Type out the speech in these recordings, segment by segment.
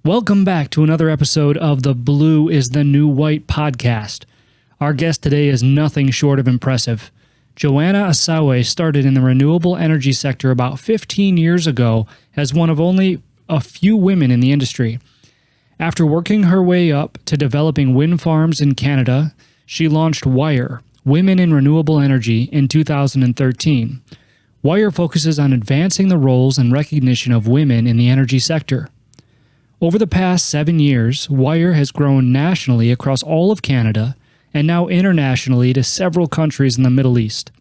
Welcome back to another episode of the Blue is the New White podcast. Our guest today is nothing short of impressive. Joanna Osawe started in the renewable energy sector about 15 years ago as one of only a few women in the industry. After working her way up to developing wind farms in Canada, she launched WIRE, Women in Renewable Energy, in 2013. WIRE focuses on advancing the roles and recognition of women in the energy sector. Over the past 7 years, WIRE has grown nationally across all of Canada and now internationally to several countries in the Middle East.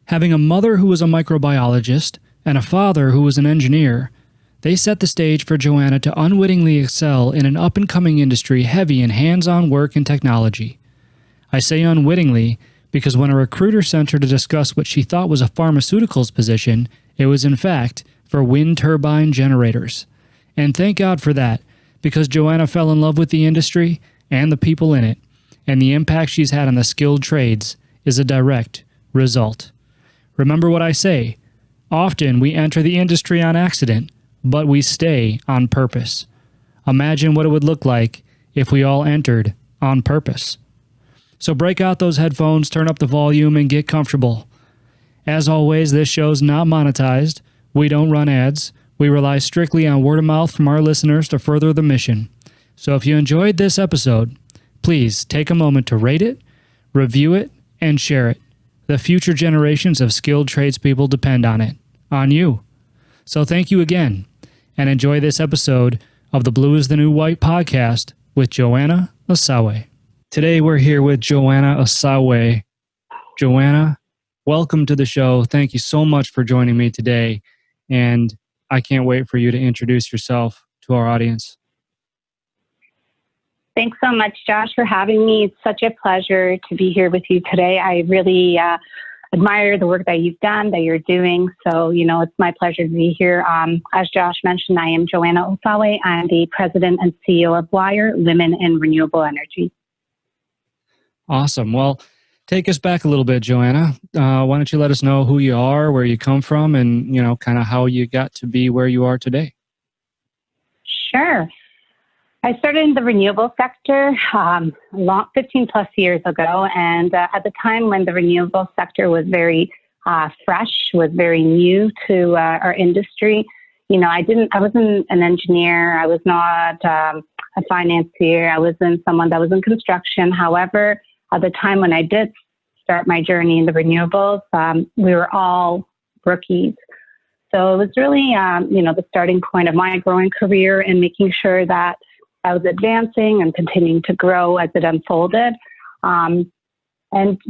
Having a mother who was a microbiologist and a father who was an engineer, they set the stage for Joanna to unwittingly excel in an up-and-coming industry heavy in hands-on work and technology. I say unwittingly because when a recruiter sent her to discuss what she thought was a pharmaceuticals position, it was in fact for wind turbine generators. And thank God for that, because Joanna fell in love with the industry and the people in it, and the impact she's had on the skilled trades is a direct result. Remember what I say, often we enter the industry on accident, but we stay on purpose. Imagine what it would look like if we all entered on purpose. So break out those headphones, turn up the volume, and get comfortable. As always, this show's not monetized. We don't run ads. We rely strictly on word of mouth from our listeners to further the mission. So if you enjoyed this episode, please take a moment to rate it, review it, and share it. The future generations of skilled tradespeople depend on it, on you. So thank you again, and enjoy this episode of the Blue is the New White podcast with Joanna Osawe. Today we're here with Joanna Osawe. Joanna, welcome to the show. Thank you so much for joining me today. And I can't wait for you to introduce yourself to our audience. Thanks so much, Josh, for having me. It's such a pleasure to be here with you today. I really admire the work that you've done, that you're doing. So, it's my pleasure to be here. As Josh mentioned, I am Joanna Osawe. I'm the president and CEO of WIRE, Women in Renewable Energy. Awesome. Well, take us back a little bit, Joanna. Why don't you let us know who you are, where you come from, and, kind of how you got to be where you are today? Sure. I started in the renewable sector 15 plus years ago. And at the time when the renewable sector was very fresh, was very new to our industry, I wasn't an engineer. I was not a financier. I wasn't someone that was in construction. However, at the time when I did start my journey in the renewables, we were all rookies. So it was really, the starting point of my growing career and making sure that I was advancing and continuing to grow as it unfolded. And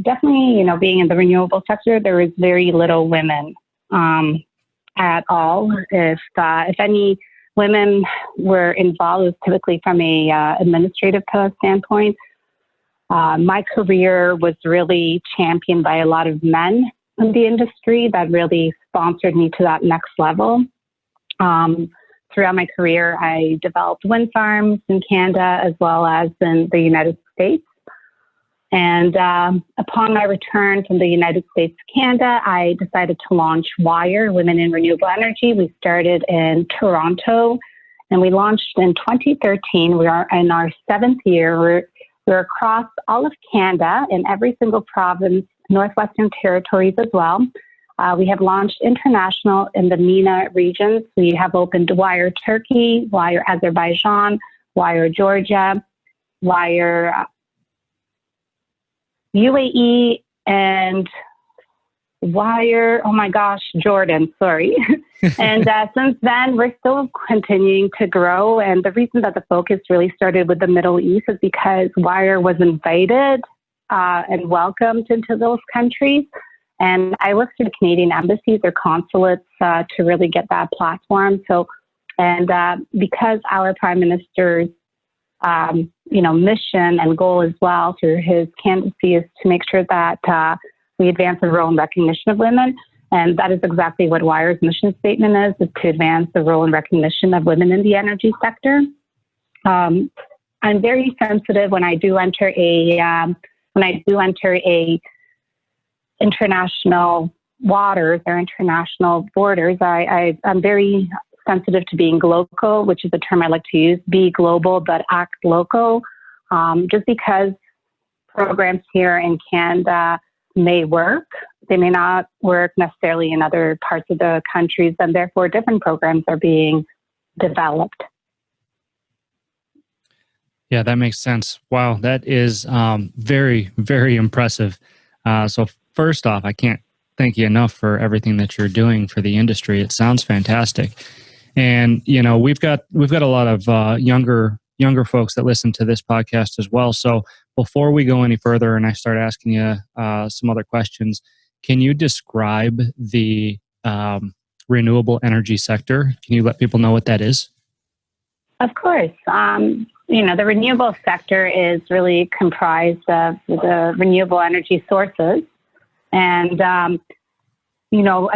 definitely, being in the renewable sector, there was very little women at all. If any women were involved, it was typically from a administrative standpoint. My career was really championed by a lot of men in the industry that really sponsored me to that next level. Throughout my career, I developed wind farms in Canada as well as in the United States. And upon my return from the United States to Canada, I decided to launch WIRE, Women in Renewable Energy. We started in Toronto and we launched in 2013. We are in our 7th year. We're across all of Canada in every single province, Northwestern Territories as well. We have launched international in the MENA regions. We have opened WIRE Turkey, WIRE Azerbaijan, WIRE Georgia, WIRE UAE, and WIRE, Jordan, sorry. And since then, we're still continuing to grow. And the reason that the focus really started with the Middle East is because WIRE was invited and welcomed into those countries. And I worked through the Canadian embassies or consulates to really get that platform. So, and because our Prime Minister's, mission and goal as well through his candidacy is to make sure that we advance the role and recognition of women. And that is exactly what WIRE's mission statement is to advance the role and recognition of women in the energy sector. I'm very sensitive when I do enter a international waters or international borders. I'm very sensitive to being local, which is a term I like to use, be global, but act local, just because programs here in Canada may work. They may not work necessarily in other parts of the countries, and therefore different programs are being developed. Yeah, that makes sense. Wow, that is very, very impressive. So first off, I can't thank you enough for everything that you're doing for the industry. It sounds fantastic. And we've got a lot of younger folks that listen to this podcast as well. So before we go any further and I start asking you some other questions, can you describe the renewable energy sector? Can you let people know what that is? Of course. The renewable sector is really comprised of the renewable energy sources. And, at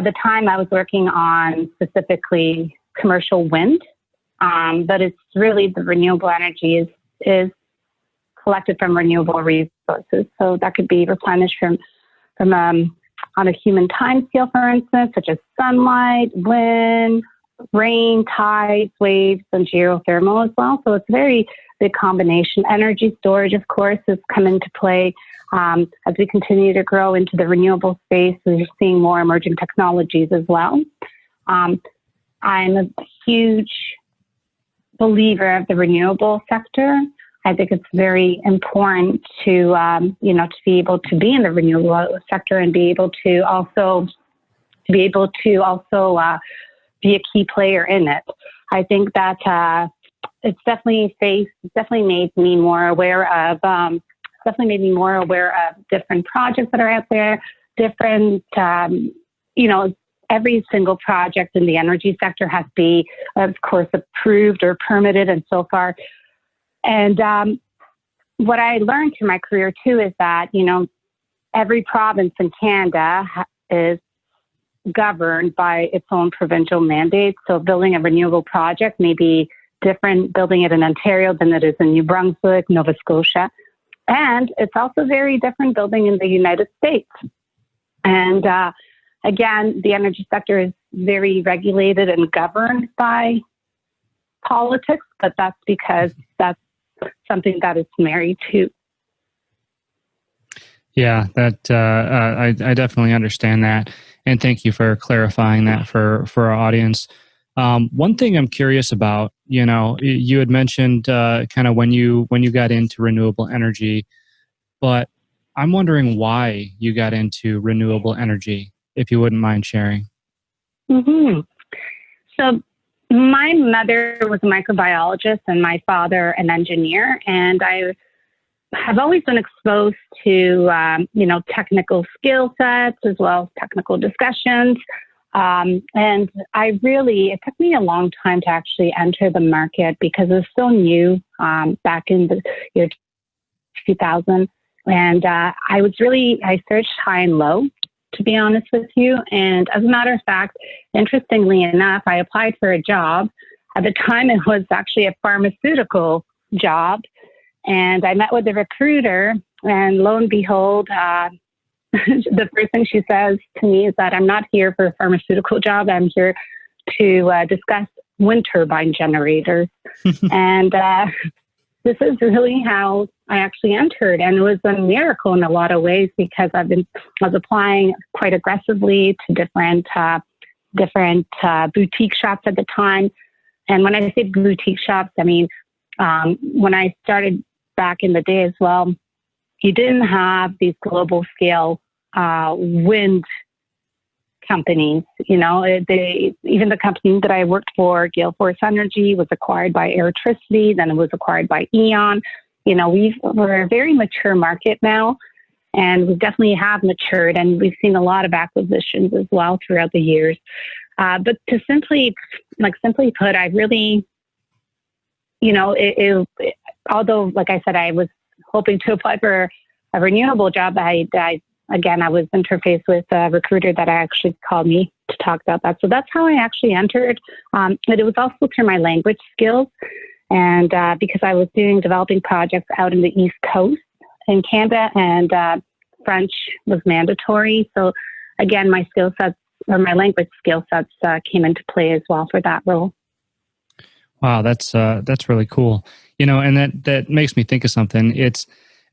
the time I was working on specifically commercial wind, but it's really the renewable energy is collected from renewable resources. So that could be replenished from on a human time scale, for instance, such as sunlight, wind, rain, tides, waves, and geothermal as well. So it's a very big combination. Energy storage, of course, has come into play as we continue to grow into the renewable space. We're seeing more emerging technologies as well. I'm a huge believer of the renewable sector. I think it's very important to be able to be in the renewable sector and be able to also be a key player in it. I think that it's definitely made me more aware of different projects that are out there, different every single project in the energy sector has to be, of course, approved or permitted and so far. And what I learned through my career too is that, every province in Canada is governed by its own provincial mandates. So building a renewable project may be different building it in Ontario than it is in New Brunswick, Nova Scotia. And it's also very different building in the United States. And again, the energy sector is very regulated and governed by politics, but that's because that's something that it's married to. Yeah, that I definitely understand that. And thank you for clarifying that for our audience. One thing I'm curious about, you had mentioned kind of when you got into renewable energy, but I'm wondering why you got into renewable energy, if you wouldn't mind sharing. Mm-hmm. So my mother was a microbiologist and my father an engineer, and I have always been exposed to, technical skill sets as well as technical discussions. And it took me a long time to actually enter the market because it was so new back in the year 2000. And I searched high and low, to be honest with you. And as a matter of fact, interestingly enough, I applied for a job. At the time, it was actually a pharmaceutical job. And I met with the recruiter, and lo and behold, the first thing she says to me is that I'm not here for a pharmaceutical job. I'm here to discuss wind turbine generators. And this is really how I actually entered. And it was a miracle in a lot of ways because I was applying quite aggressively to different boutique shops at the time. And when I say boutique shops, I mean, when I started back in the day as well, you didn't have these global scale wind companies. Even the company that I worked for, Gale Force Energy, was acquired by Airtricity, then it was acquired by Eon. We're a very mature market now, and we definitely have matured, and we've seen a lot of acquisitions as well throughout the years. But to simply put, I really, although, like I said, I was hoping to apply for a renewable job, I was interfaced with a recruiter that actually called me to talk about that. So that's how I actually entered. But it was also through my language skills. And because I was developing projects out in the East Coast in Canada, and French was mandatory. So again, my language skill sets came into play as well for that role. Wow, that's really cool. And that makes me think of something.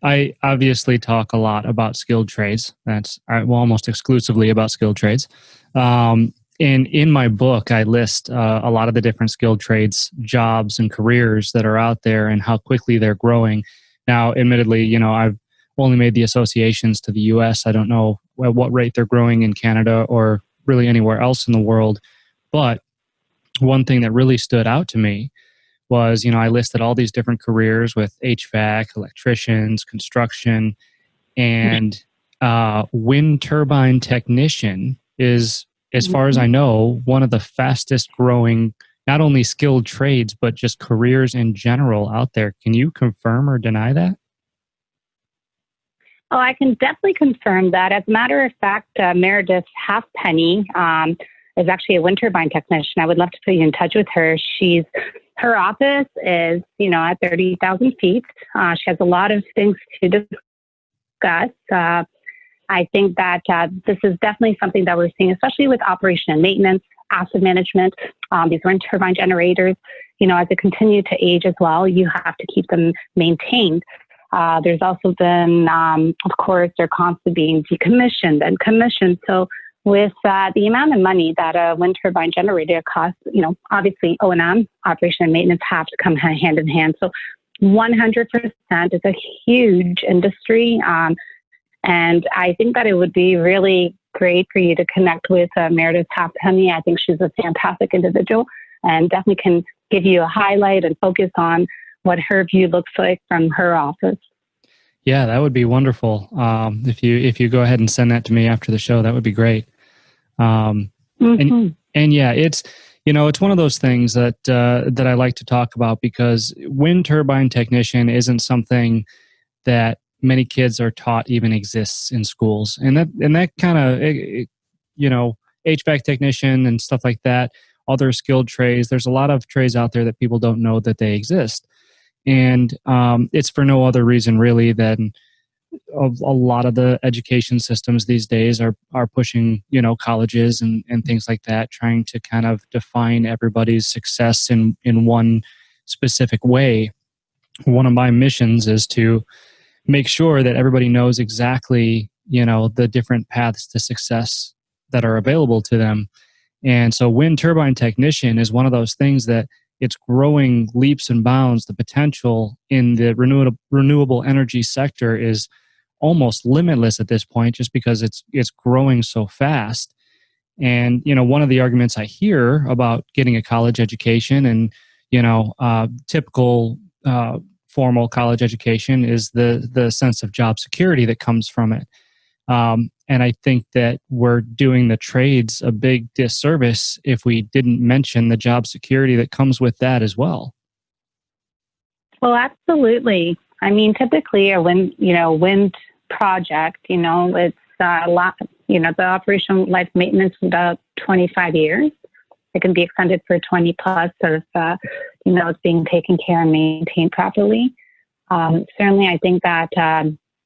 I obviously talk a lot about skilled trades. Well, almost exclusively about skilled trades. And in my book, I list a lot of the different skilled trades jobs and careers that are out there and how quickly they're growing. Now, admittedly, I've only made the associations to the U.S. I don't know at what rate they're growing in Canada or really anywhere else in the world. But one thing that really stood out to me was, I listed all these different careers with HVAC, electricians, construction, and wind turbine technician is, as far as I know, one of the fastest growing, not only skilled trades, but just careers in general out there. Can you confirm or deny that? Oh, I can definitely confirm that. As a matter of fact, Meredith Halfpenny is actually a wind turbine technician. I would love to put you in touch with her. Her office is, at 30,000 feet. She has a lot of things to discuss. I think that this is definitely something that we're seeing, especially with operation and maintenance, asset management. These wind turbine generators, as they continue to age as well, you have to keep them maintained. There's also been, of course, they're constantly being decommissioned and commissioned. So with the amount of money that a wind turbine generator costs, obviously O&M, operation and maintenance, have to come hand in hand. So 100% is a huge industry. And I think that it would be really great for you to connect with Meredith Halfpenny. I think she's a fantastic individual and definitely can give you a highlight and focus on what her view looks like from her office. Yeah, that would be wonderful. If you go ahead and send that to me after the show, that would be great. And yeah, it's one of those things that I like to talk about because wind turbine technician isn't something that many kids are taught even exists in schools, and that kind of HVAC technician and stuff like that, other skilled trades. There's a lot of trades out there that people don't know that they exist, and it's for no other reason really than of a lot of the education systems these days are pushing, colleges and things like that, trying to kind of define everybody's success in one specific way. One of my missions is to make sure that everybody knows exactly, the different paths to success that are available to them. And so wind turbine technician is one of those things that it's growing leaps and bounds. The potential in the renewable energy sector is almost limitless at this point, just because it's growing so fast. And one of the arguments I hear about getting a college education and typical formal college education is the sense of job security that comes from it. And I think that we're doing the trades a big disservice if we didn't mention the job security that comes with that as well. Well, absolutely. I mean, typically a wind project, it's a lot, the operation life maintenance is about 25 years. It can be extended for 20 plus if, it's being taken care and maintained properly. Certainly, I think that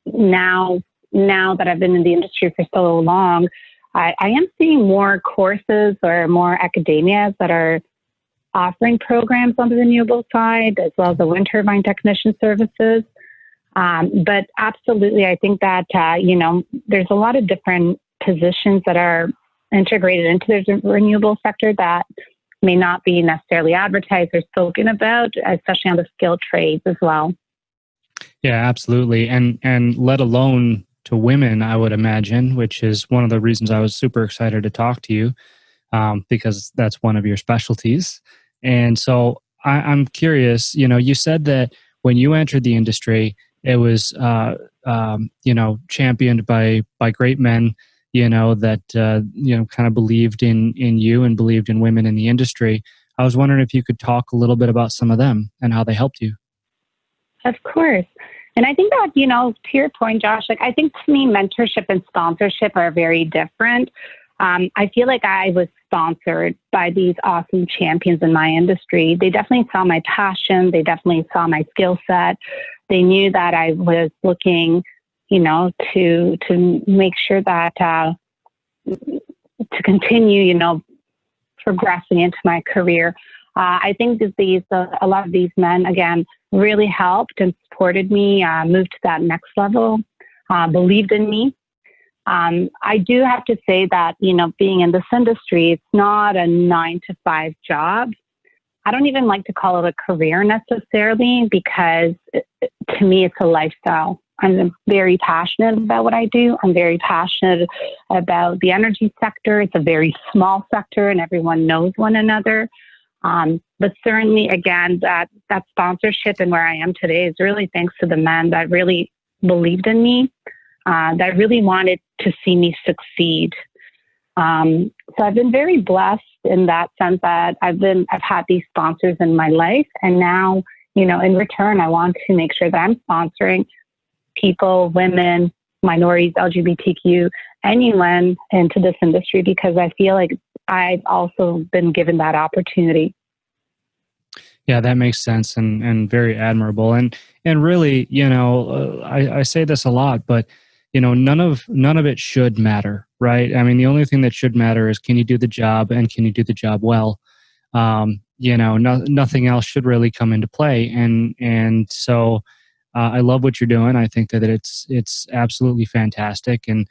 now that I've been in the industry for so long, I am seeing more courses or more academias that are offering programs on the renewable side, as well as the wind turbine technician services. But absolutely, I think that, there's a lot of different positions that are integrated into the renewable sector that may not be necessarily advertised or spoken about, especially on the skilled trades as well. Yeah, absolutely. And let alone to women, I would imagine, which is one of the reasons I was super excited to talk to you, because that's one of your specialties. And so I'm curious, you said that when you entered the industry, it was, championed by great men, that, kind of believed in you and believed in women in the industry. I was wondering if you could talk a little bit about some of them and how they helped you. Of course. And I think that, to your point, Josh, I think to me, mentorship and sponsorship are very different. I feel like I was sponsored by these awesome champions in my industry. They definitely saw my passion. They definitely saw my skill set. They knew that I was looking, to make sure that to continue, progressing into my career. I think that a lot of these men, again, really helped and supported me, move to that next level, believed in me. I do have to say that, being in this industry, it's not a 9-to-5 job. I don't even like to call it a career necessarily because to me, it's a lifestyle. I'm very passionate about what I do. I'm very passionate about the energy sector. It's a very small sector and everyone knows one another. But certainly, again, that sponsorship and where I am today is really thanks to the men that really believed in me, that really wanted to see me succeed. So I've been very blessed in that sense that I've had these sponsors in my life. And now, in return, I want to make sure that I'm sponsoring people, women, minorities, LGBTQ, anyone into this industry, because I feel like I've also been given that opportunity. Yeah, that makes sense and very admirable. And really, I say this a lot, but none of it should matter, right? I mean, the only thing that should matter is, can you do the job, and can you do the job well? Nothing else should really come into play. And so I love what you're doing. I think that it's absolutely fantastic, and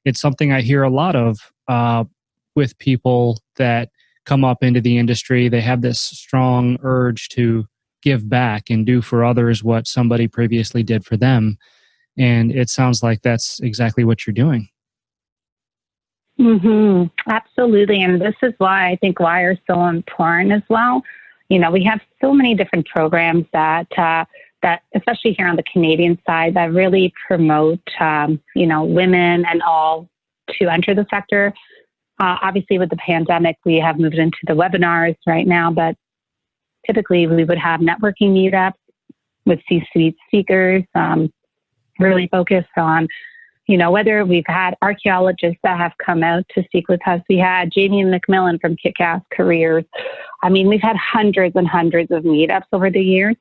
it's something I hear a lot of with people that come up into the industry. They have this strong urge to give back and do for others what somebody previously did for them. And it sounds like that's exactly what you're doing. Absolutely. And this is why I think WIRE is so important as well. We have so many different programs that especially here on the Canadian side, that really promote, women and all to enter the sector. Obviously, with the pandemic, we have moved into the webinars right now, but typically we would have networking meetups with C-suite speakers, really focused on, whether we've had archaeologists that have come out to speak with us. We had Jamie McMillan from Kick-Ass Careers. I mean, we've had hundreds and hundreds of meetups over the years.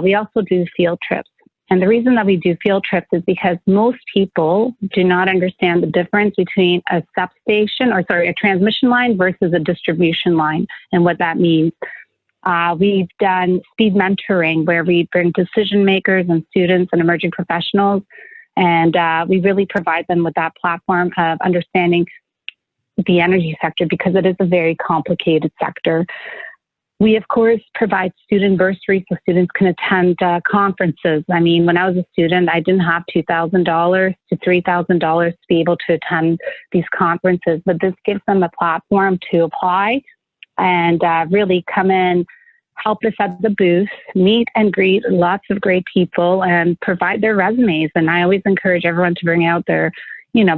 We also do field trips. And the reason that we do field trips is because most people do not understand the difference between a transmission line versus a distribution line and what that means. We've done speed mentoring where we bring decision makers and students and emerging professionals, and we really provide them with that platform of understanding the energy sector because it is a very complicated sector. We, of course, provide student bursaries so students can attend conferences. I mean, when I was a student, I didn't have $2,000 to $3,000 to be able to attend these conferences, but this gives them a platform to apply and really come in, help us at the booth, meet and greet lots of great people, and provide their resumes. And I always encourage everyone to bring out their,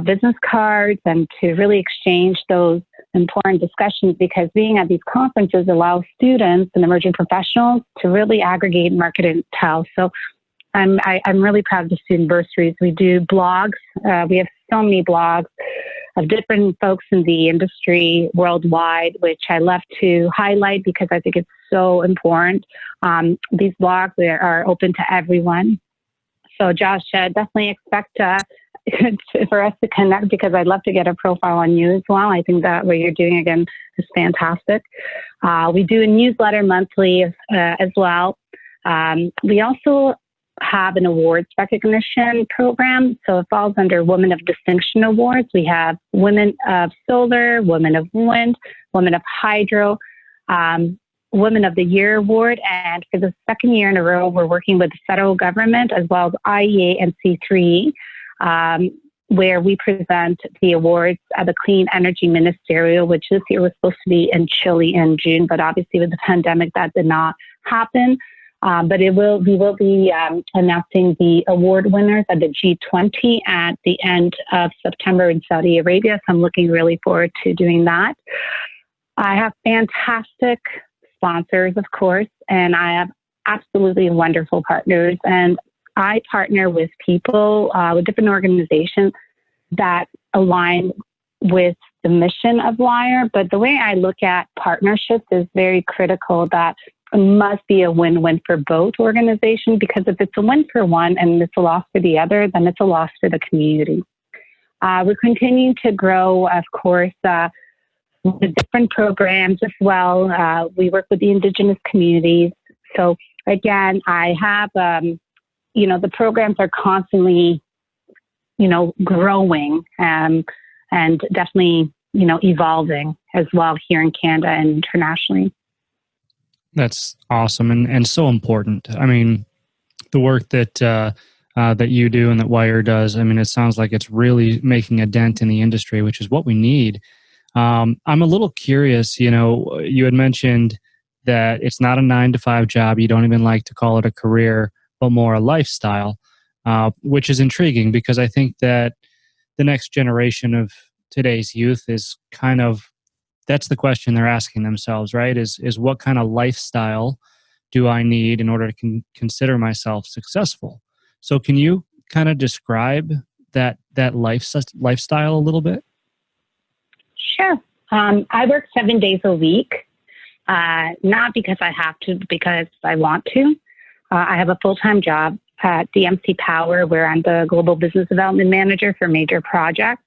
business cards and to really exchange those important discussions, because being at these conferences allows students and emerging professionals to really aggregate, market, and tell. So I'm really proud of the student bursaries. We do blogs. We have so many blogs of different folks in the industry worldwide, which I love to highlight because I think it's so important. These blogs are open to everyone. So Josh, definitely expect for us to connect, because I'd love to get a profile on you as well. I think that what you're doing, again, is fantastic. We do a newsletter monthly as well. We also have an awards recognition program. So it falls under Women of Distinction Awards. We have Women of Solar, Women of Wind, Women of Hydro, Women of the Year Award. And for the second year in a row, we're working with the federal government as well as IEA and C3, where we present the awards at the Clean Energy Ministerial, which this year was supposed to be in Chile in June, but obviously with the pandemic that did not happen. But we will be announcing the award winners at the G20 at the end of September in Saudi Arabia. So I'm looking really forward to doing that. I have fantastic sponsors, of course, and I have absolutely wonderful partners. And I partner with people, with different organizations that align with the mission of WIRE. But the way I look at partnerships is very critical, that it must be a win-win for both organizations, because if it's a win for one and it's a loss for the other, then it's a loss for the community. We're continuing to grow, of course, with different programs as well. We work with the Indigenous communities. So again, I have, the programs are constantly, growing and definitely, evolving as well here in Canada and internationally. That's awesome and so important. I mean, the work that that you do and that Wire does, I mean, it sounds like it's really making a dent in the industry, which is what we need. I'm a little curious, you had mentioned that it's not a 9 to 5 job. You don't even like to call it a career, but more a lifestyle, which is intriguing because I think that the next generation of today's youth is kind of, that's the question they're asking themselves, right? Is what kind of lifestyle do I need in order to consider myself successful? So can you kind of describe that lifestyle a little bit? Sure. I work 7 days a week, not because I have to, because I want to. I have a full-time job at DMC Power, where I'm the Global Business Development Manager for major projects.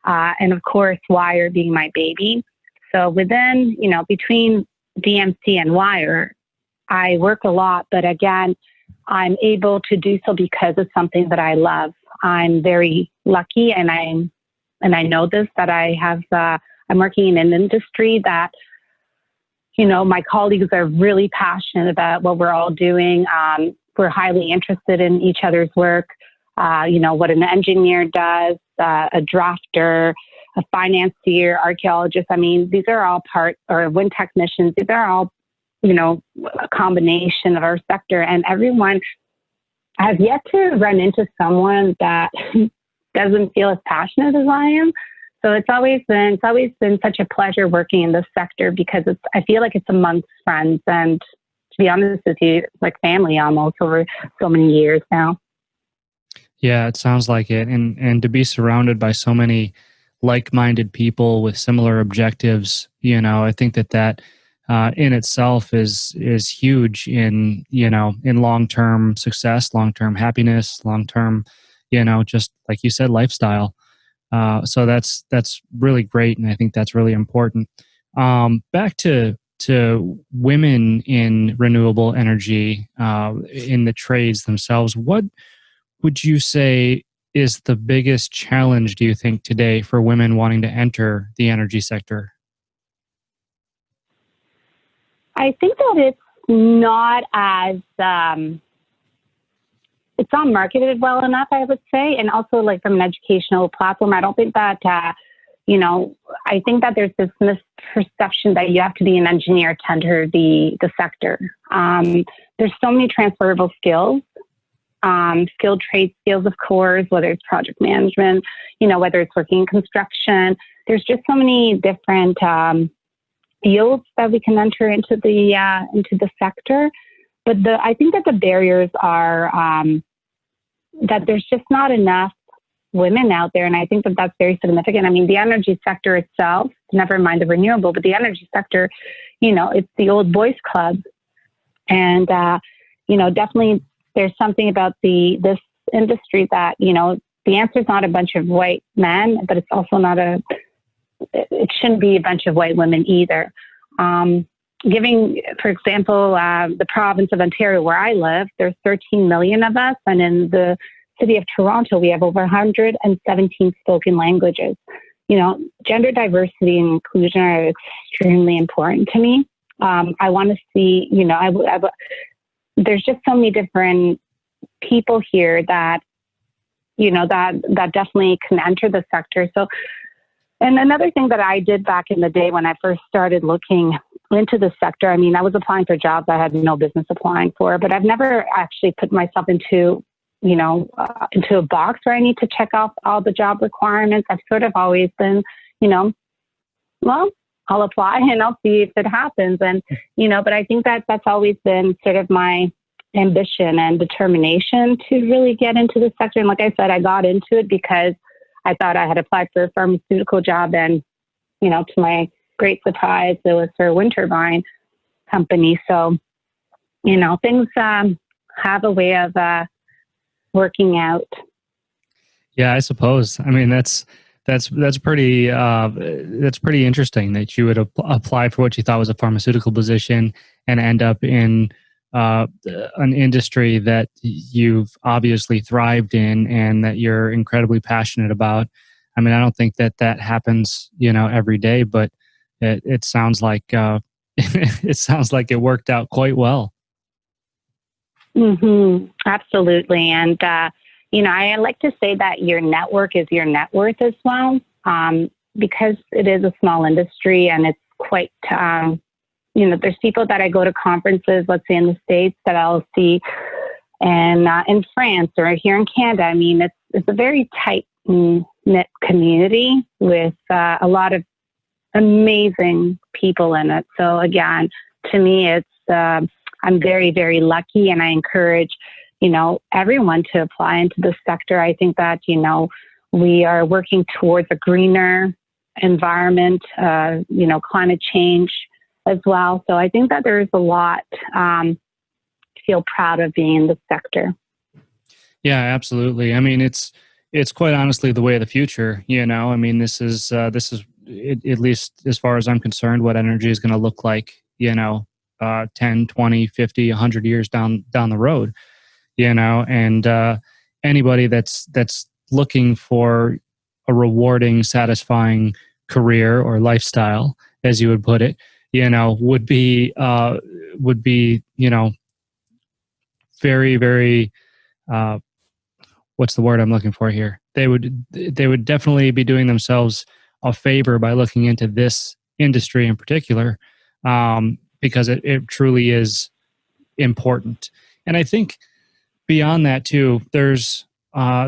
And of course, Wire being my baby. So within, between DMC and Wire, I work a lot, but again, I'm able to do so because it's something that I love. I'm very lucky, and I know this, that I'm working in an industry that, my colleagues are really passionate about what we're all doing. We're highly interested in each other's work. What an engineer does, a drafter, a financier, archaeologist. I mean, these are all or wind technicians. These are all, a combination of our sector, and everyone. I've yet to run into someone that doesn't feel as passionate as I am. So it's always been such a pleasure working in this sector because I feel like it's amongst friends, and to be honest with you, it's like family almost over so many years now. Yeah, it sounds like it. And to be surrounded by so many like-minded people with similar objectives, I think that in itself is huge in long-term success, long-term happiness, long-term, just like you said, lifestyle. So that's really great, and I think that's really important. Back to women in renewable energy, in the trades themselves, what would you say is the biggest challenge, do you think, today for women wanting to enter the energy sector? I think that it's not as, it's not marketed well enough, I would say. And also, like, from an educational platform, I don't think that, I think that there's this misperception that you have to be an engineer to enter the sector. There's so many transferable skills, skilled trade skills, of course, whether it's project management, whether it's working in construction. There's just so many different fields that we can enter into the sector. But I think that the barriers are that there's just not enough women out there, and I think that that's very significant. I mean, the energy sector itself, never mind the renewable, but the energy sector, it's the old boys club, and definitely there's something about this industry that the answer is not a bunch of white men, but it's also not it shouldn't be a bunch of white women either. Giving, for example, the province of Ontario, where I live, there's 13 million of us. And in the city of Toronto, we have over 117 spoken languages. Gender diversity and inclusion are extremely important to me. I want to see, there's just so many different people here that, that definitely can enter the sector. So, and another thing that I did back in the day when I first started looking into the sector, I mean, I was applying for jobs I had no business applying for, but I've never actually put myself into a box where I need to check off all the job requirements. I've sort of always been, well, I'll apply and I'll see if it happens. And, but I think that that's always been sort of my ambition and determination to really get into the sector. And like I said, I got into it because I thought I had applied for a pharmaceutical job, and, to my great surprise, it was for a wind turbine company. So, things have a way of working out. Yeah, I suppose. I mean, that's That's pretty interesting that you would apply for what you thought was a pharmaceutical position and end up in uh, an industry that you've obviously thrived in and that you're incredibly passionate about. I mean, I don't think that that happens, every day, but it sounds like it sounds like it worked out quite well. Absolutely. And, I like to say that your network is your net worth as well, because it is a small industry and it's quite, there's people that I go to conferences, let's say in the States, that I'll see and in France or here in Canada. I mean, it's a very tight knit community with a lot of amazing people in it. So again, to me, I'm very, very lucky, and I encourage, everyone to apply into this sector. I think that, we are working towards a greener environment, climate change as well. So I think that there's a lot to feel proud of being in the sector. Yeah, absolutely. I mean, it's quite honestly the way of the future. I mean, this is at least as far as I'm concerned, what energy is going to look like. 10, 20, 50, 100 years down the road. And anybody that's looking for a rewarding, satisfying career or lifestyle, as you would put it, would be very, very what's the word I'm looking for here? They would definitely be doing themselves a favor by looking into this industry in particular, because it truly is important. And I think beyond that too, there's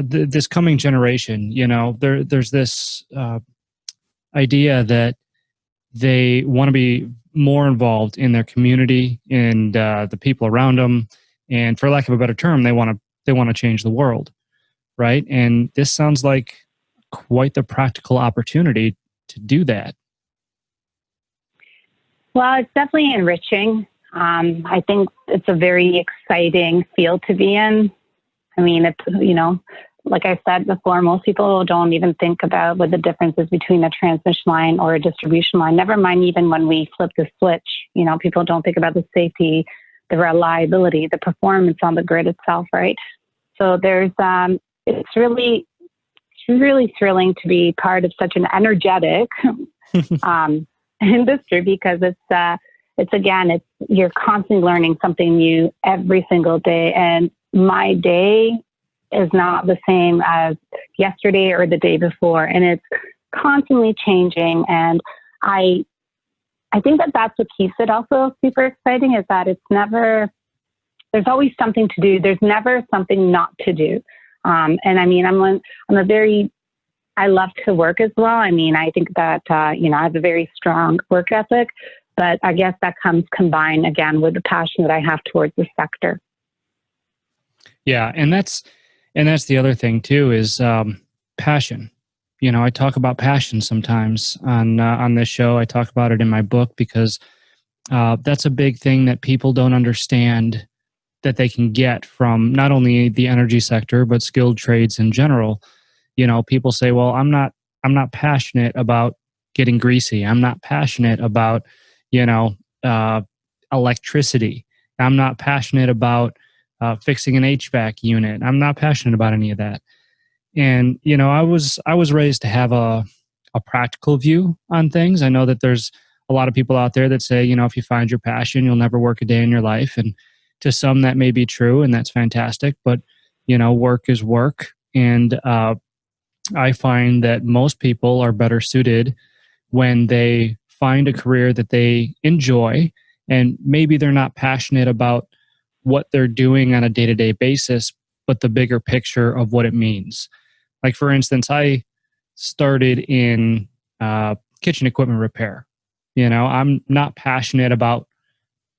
this coming generation. There's this idea that they want to be more involved in their community and the people around them, and for lack of a better term, they want to change the world, right? And this sounds like quite the practical opportunity to do that. Well, it's definitely enriching. I think it's a very exciting field to be in. I mean, like I said before, most people don't even think about what the difference is between a transmission line or a distribution line. Never mind even when we flip the switch, people don't think about the safety, the reliability, the performance on the grid itself, right? So it's really thrilling to be part of such an energetic industry, because you're constantly learning something new every single day. And my day is not the same as yesterday or the day before. And it's constantly changing. And I think that that's what keeps it also super exciting, is that there's always something to do. There's never something not to do. And I mean, I love to work as well. I mean, I think that, I have a very strong work ethic, but I guess that comes combined again with the passion that I have towards the sector. Yeah. And that's the other thing too, is passion. I talk about passion sometimes on this show. I talk about it in my book because that's a big thing that people don't understand, that they can get from not only the energy sector, but skilled trades in general. People say, well, I'm not passionate about getting greasy. I'm not passionate about, electricity. I'm not passionate about fixing an HVAC unit. I'm not passionate about any of that. And, I was raised to have a practical view on things. I know that there's a lot of people out there that say, if you find your passion, you'll never work a day in your life. And to some that may be true, and that's fantastic, but, work is work. And I find that most people are better suited when they find a career that they enjoy, and maybe they're not passionate about what they're doing on a day-to-day basis, but the bigger picture of what it means. Like, for instance, I started in kitchen equipment repair. I'm not passionate about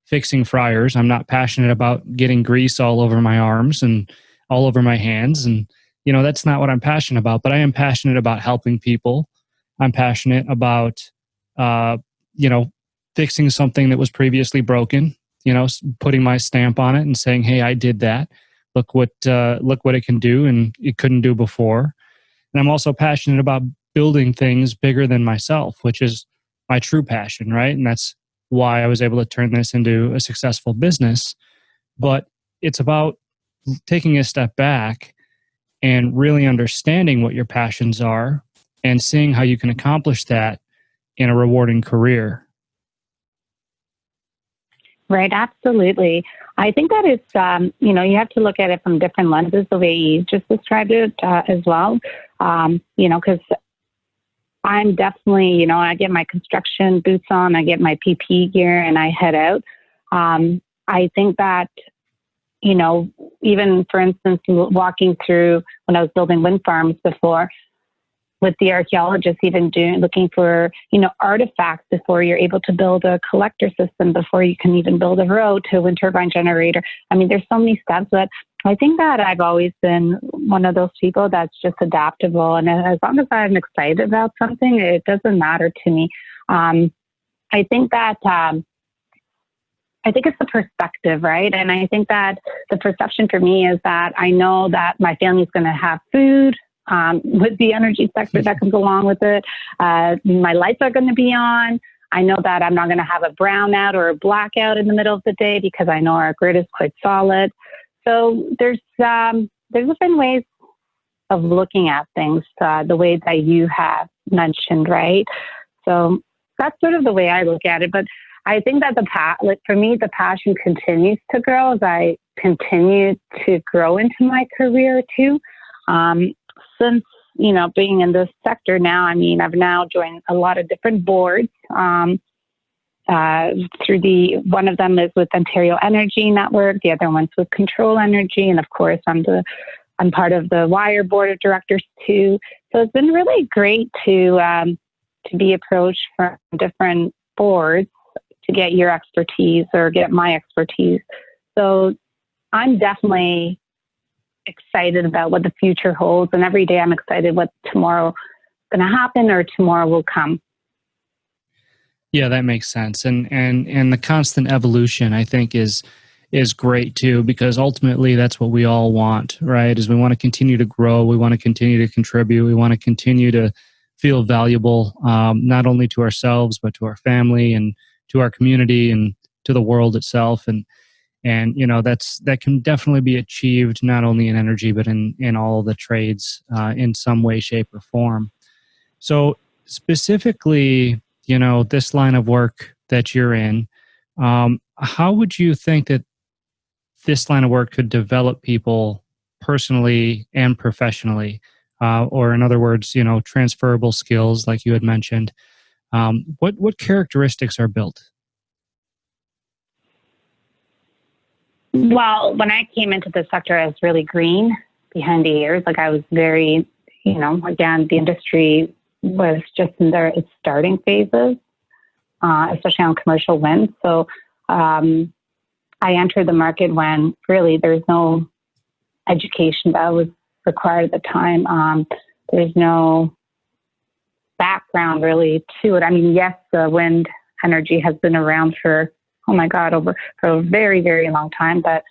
fixing fryers. I'm not passionate about getting grease all over my arms and all over my hands. And, that's not what I'm passionate about, but I am passionate about helping people. I'm passionate about, fixing something that was previously broken, putting my stamp on it and saying, hey, I did that. Look what it can do and it couldn't do before. And I'm also passionate about building things bigger than myself, which is my true passion, right? And that's why I was able to turn this into a successful business. But it's about taking a step back and really understanding what your passions are and seeing how you can accomplish that in a rewarding career. Right, absolutely. I think that it's, you have to look at it from different lenses, the way you just described it as well. Because I'm definitely, I get my construction boots on, I get my PPE gear, and I head out. I think that, even for instance, walking through when I was building wind farms before, with the archaeologists even looking for, artifacts before you're able to build a collector system, before you can even build a road to a wind turbine generator. I mean, there's so many steps, but I think that I've always been one of those people that's just adaptable. And as long as I'm excited about something, it doesn't matter to me. I think that, I think it's the perspective, right? And I think that the perception for me is that I know that my family's going to have food, with the energy sector that comes along with it. My lights are going to be on. I know that I'm not going to have a brownout or a blackout in the middle of the day because I know our grid is quite solid. So there's different ways of looking at things, the way that you have mentioned, right? So that's sort of the way I look at it. But I think that for me, the passion continues to grow as I continue to grow into my career too. Since, being in this sector now, I've now joined a lot of different boards, one of them is with Ontario Energy Network, the other one's with Control Energy, and of course I'm part of the Wire Board of Directors too. So it's been really great to be approached from different boards to get your expertise or get my expertise. So I'm definitely excited about what the future holds, and every day I'm excited what tomorrow is going to happen or tomorrow will come. Yeah, that makes sense. And the constant evolution, I think, is great too, because ultimately that's what we all want, right? Is we want to continue to grow, we want to continue to contribute, we want to continue to feel valuable, not only to ourselves but to our family and to our community and to the world itself. And that can definitely be achieved not only in energy but in all the trades in some way, shape, or form. So specifically, this line of work that you're in, how would you think that this line of work could develop people personally and professionally? Or in other words, transferable skills like you had mentioned. What characteristics are built? Well, when I came into the sector, I was really green behind the ears. Like I was very, again, the industry was just in its starting phases, especially on commercial wind. So I entered the market when really there's no education that was required at the time. There's no background really to it. Yes, the wind energy has been around for a very, very long time. But,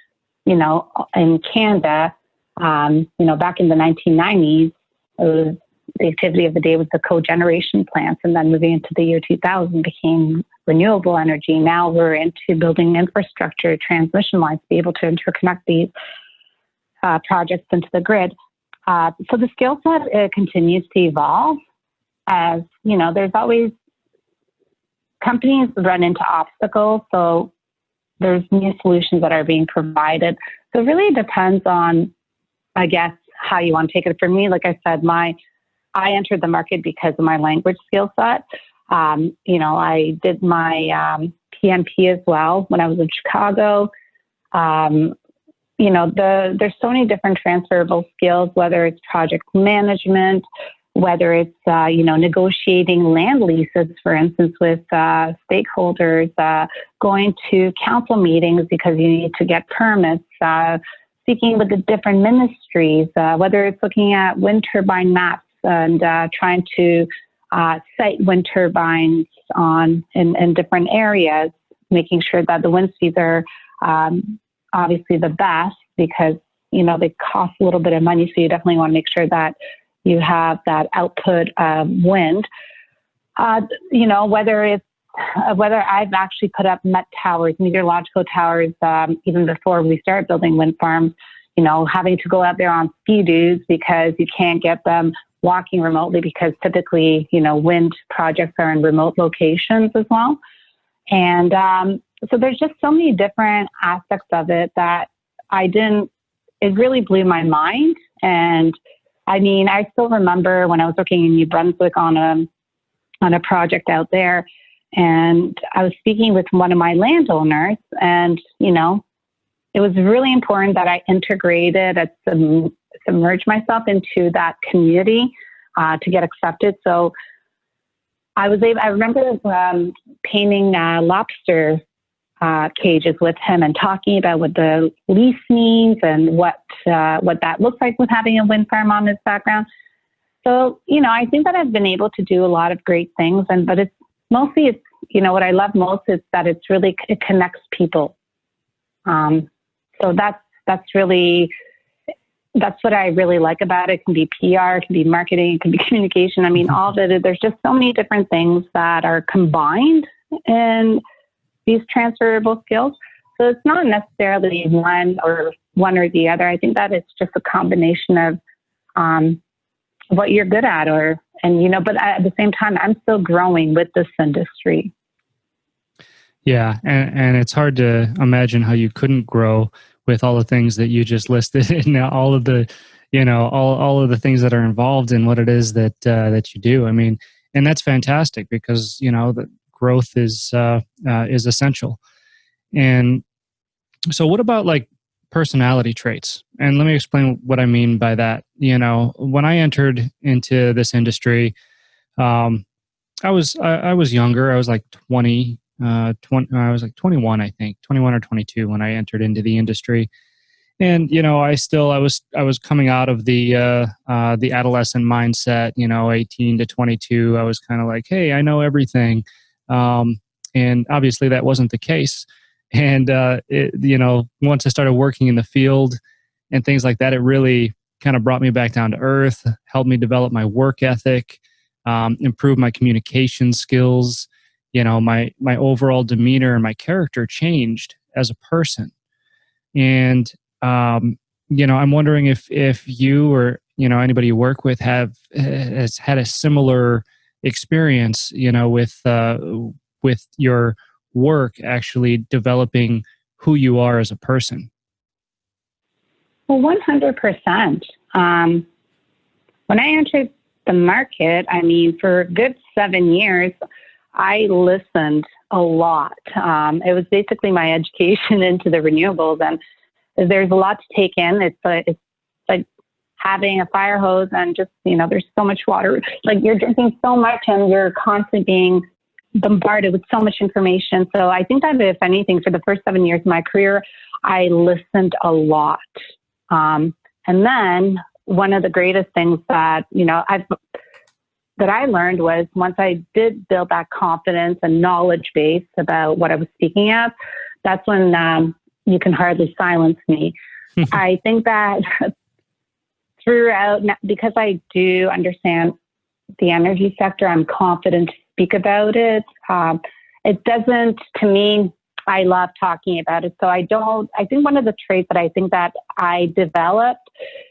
in Canada, back in the 1990s, the activity of the day was the cogeneration plants. And then moving into the year 2000 became renewable energy. Now we're into building infrastructure, transmission lines to be able to interconnect these projects into the grid. So the skill set continues to evolve as, there's always companies run into obstacles, so there's new solutions that are being provided. So it really depends on, I guess, how you want to take it. For me, like I said, I entered the market because of my language skill set. I did my PMP as well when I was in Chicago. There's so many different transferable skills, whether it's project management, whether it's, negotiating land leases, for instance, with stakeholders, going to council meetings because you need to get permits, speaking with the different ministries, whether it's looking at wind turbine maps and trying to site wind turbines in different areas, making sure that the wind speeds are obviously the best because, they cost a little bit of money. So you definitely want to make sure that you have that output of wind. Whether I've actually put up MET towers, meteorological towers, even before we start building wind farms, having to go out there on ski-doos because you can't get them walking remotely because typically, wind projects are in remote locations as well. And so there's just so many different aspects of it that it really blew my mind. And I still remember when I was working in New Brunswick on a project out there, and I was speaking with one of my landowners, and, it was really important that I integrated and submerge myself into that community to get accepted. So I remember painting lobster cages with him and talking about what the lease means and what that looks like with having a wind farm on his background. So, I think that I've been able to do a lot of great things, but it's mostly, what I love most is that it connects people. So that's what I really like about it. It can be PR, it can be marketing, it can be communication. All of it, there's just so many different things that are combined in these transferable skills. So it's not necessarily one or the other. I think that it's just a combination of what you're good at, but at the same time, I'm still growing with this industry. Yeah, and it's hard to imagine how you couldn't grow with all the things that you just listed and all of the, all of the things that are involved in what it is that you do. And that's fantastic because the growth is essential. And so, what about like personality traits? And let me explain what I mean by that. When I entered into this industry, I was younger. I was like 20. I was like 21, I think 21 or 22 when I entered into the industry. And, I was coming out of the adolescent mindset, 18 to 22. I was kind of like, hey, I know everything. And obviously that wasn't the case. And, once I started working in the field and things like that, it really kind of brought me back down to earth, helped me develop my work ethic, improve my communication skills. My overall demeanor and my character changed as a person. And, I'm wondering if you or, anybody you work with has had a similar experience, with your work actually developing who you are as a person. Well, 100%. When I entered the market, for a good 7 years, I listened a lot. It was basically my education into the renewables, and there's a lot to take in. It's like having a fire hose and just, there's so much water. Like you're drinking so much and you're constantly being bombarded with so much information. So I think that if anything, for the first 7 years of my career, I listened a lot. And then one of the greatest things that, that I learned was once I did build that confidence and knowledge base about what I was speaking at, that's when you can hardly silence me. I think that throughout, because I do understand the energy sector, I'm confident to speak about it. It doesn't, to me, I love talking about it. So I think one of the traits that I think that I developed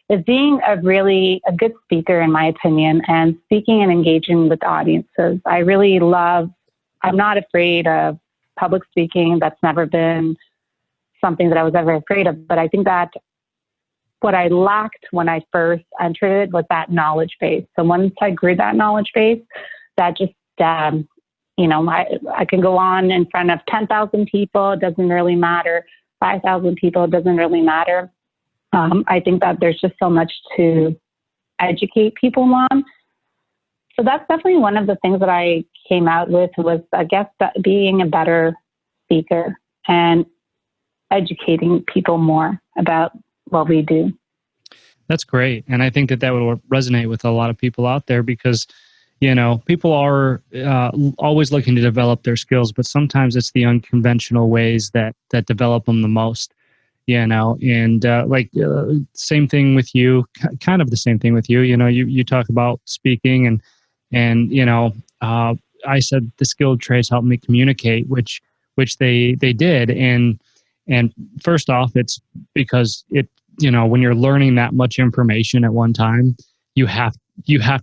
is being a good speaker, in my opinion, and speaking and engaging with audiences. I'm not afraid of public speaking. That's never been something that I was ever afraid of. But I think that what I lacked when I first entered it was that knowledge base. So once I grew that knowledge base, that just, I can go on in front of 10,000 people. It doesn't really matter. 5,000 people, it doesn't really matter. I think that there's just so much to educate people on. So that's definitely one of the things that I came out with was, I guess, that being a better speaker and educating people more about what we do. That's great. And I think that would resonate with a lot of people out there because, people are always looking to develop their skills, but sometimes it's the unconventional ways that develop them the most. and same thing with you, kind of the same thing with you. You talk about speaking and I said the skilled trades help me communicate, which they did. And first off, it's because when you're learning that much information at one time, you have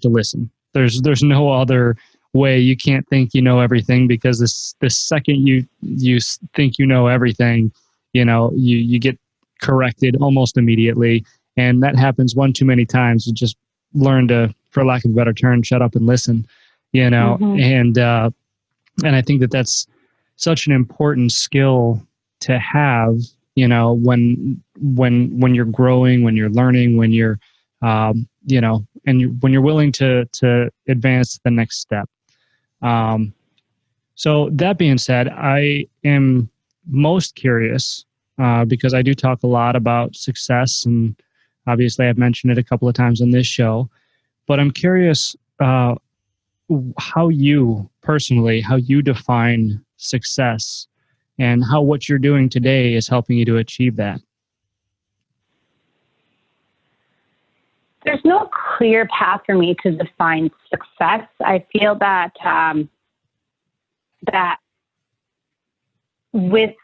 to listen. There's no other way. You can't think you know everything, because the second you think you know everything, you get corrected almost immediately. And that happens one too many times. You just learn to, for lack of a better term, shut up and listen, Mm-hmm. and I think that that's such an important skill to have, when you're growing, when you're learning, when you're, when you're willing to advance to the next step. So that being said, I am most curious, because I do talk a lot about success, and obviously I've mentioned it a couple of times on this show, but I'm curious, how you personally, how you define success, and how what you're doing today is helping you to achieve that. There's no clear path for me to define success. I feel that that with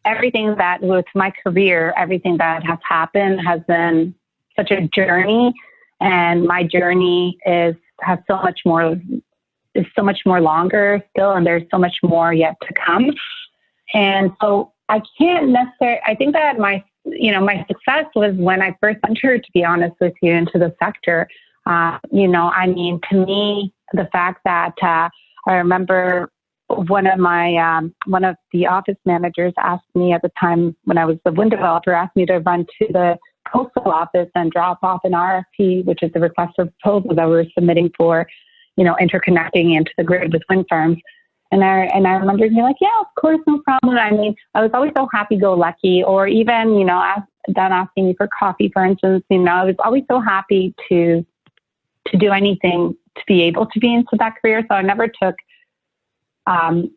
everything that, with my career, everything that has happened has been such a journey, and my journey is so much more longer still, and there's so much more yet to come. And so I can't necessarily, I think that my success was when I first entered, to be honest with you, into the sector. To me, the fact that I remember one of the office managers asked me at the time, when I was the wind developer, asked me to run to the postal office and drop off an RFP, which is the request for proposal that we were submitting for, interconnecting into the grid with wind farms. And I remember being like, yeah, of course, no problem. I mean, I was always so happy-go-lucky, or even, them asking me for coffee, for instance, I was always so happy to do anything to be able to be into that career. So I never took, I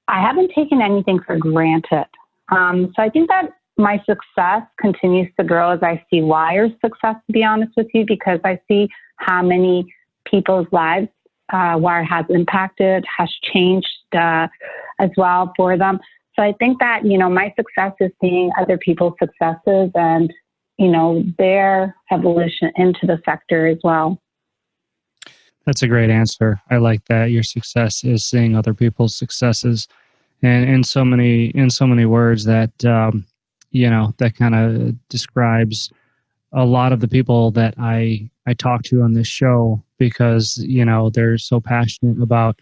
haven't taken anything for granted. So I think that my success continues to grow as I see Wire's success, to be honest with you, because I see how many people's lives Wire has impacted, has changed as well for them. So I think that, my success is seeing other people's successes and, their evolution into the sector as well. That's a great answer. I like that. Your success is seeing other people's successes, and in so many words that, that kind of describes a lot of the people that I talk to on this show, because, they're so passionate about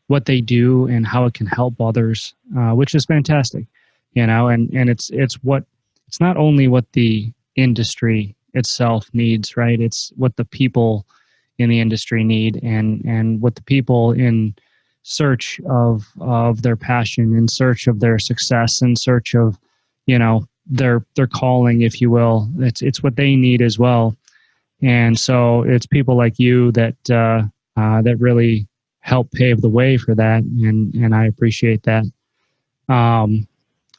what they do and how it can help others, which is fantastic, and it's not only what the industry itself needs, right? It's what the people in the industry need, and what the people in search of their passion, in search of their success, in search of, their calling, if you will. It's what they need as well. And so it's people like you that that really help pave the way for that, and I appreciate that.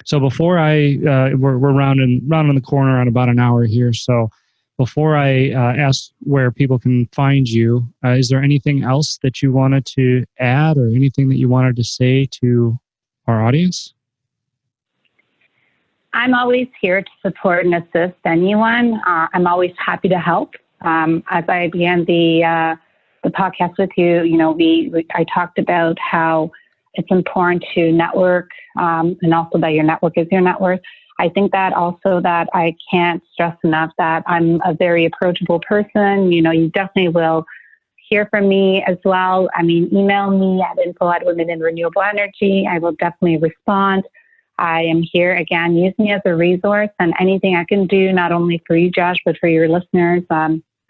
So before we're rounding the corner on about an hour here. So before I ask where people can find you, is there anything else that you wanted to add, or anything that you wanted to say to our audience? I'm always here to support and assist anyone. I'm always happy to help. As I began the podcast with you, I talked about how it's important to network, and also that your network is your net worth. I think that also that I can't stress enough that I'm a very approachable person. You definitely will hear from me as well. I mean, email me at info@Women in Renewable Energy. I will definitely respond. I am here, again, use me as a resource, and anything I can do, not only for you, Josh, but for your listeners.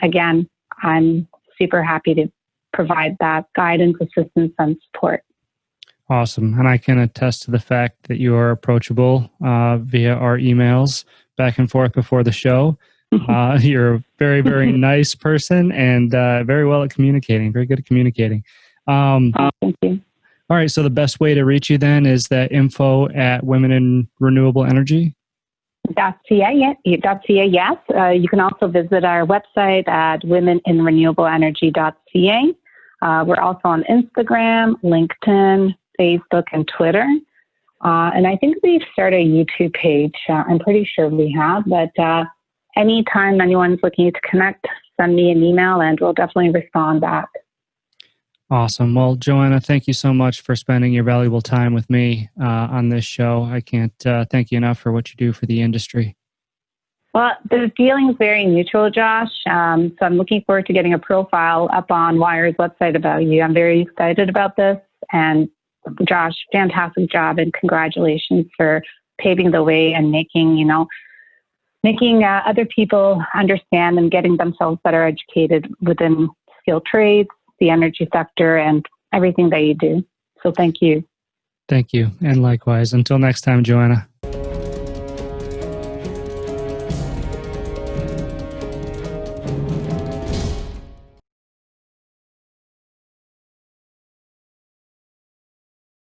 Again, I'm super happy to provide that guidance, assistance, and support. Awesome. And I can attest to the fact that you are approachable via our emails back and forth before the show. You're a very, very nice person, and very well at communicating, very good at communicating. Thank you. All right. So the best way to reach you then is that info@Women in Renewable Energy. .ca, yes. You can also visit our website at womeninrenewableenergy.ca. We're also on Instagram, LinkedIn, Facebook, and Twitter. And I think we've started a YouTube page. I'm pretty sure we have, but anytime anyone's looking to connect, send me an email and we'll definitely respond back. Awesome. Well, Joanna, thank you so much for spending your valuable time with me on this show. I can't thank you enough for what you do for the industry. Well, the feeling is very mutual, Josh. So I'm looking forward to getting a profile up on Wire's website about you. I'm very excited about this. And Josh, fantastic job and congratulations for paving the way and making other people understand and getting themselves better educated within skilled trades, the energy sector, and everything that you do. So thank you. Thank you. And likewise. Until next time, Joanna.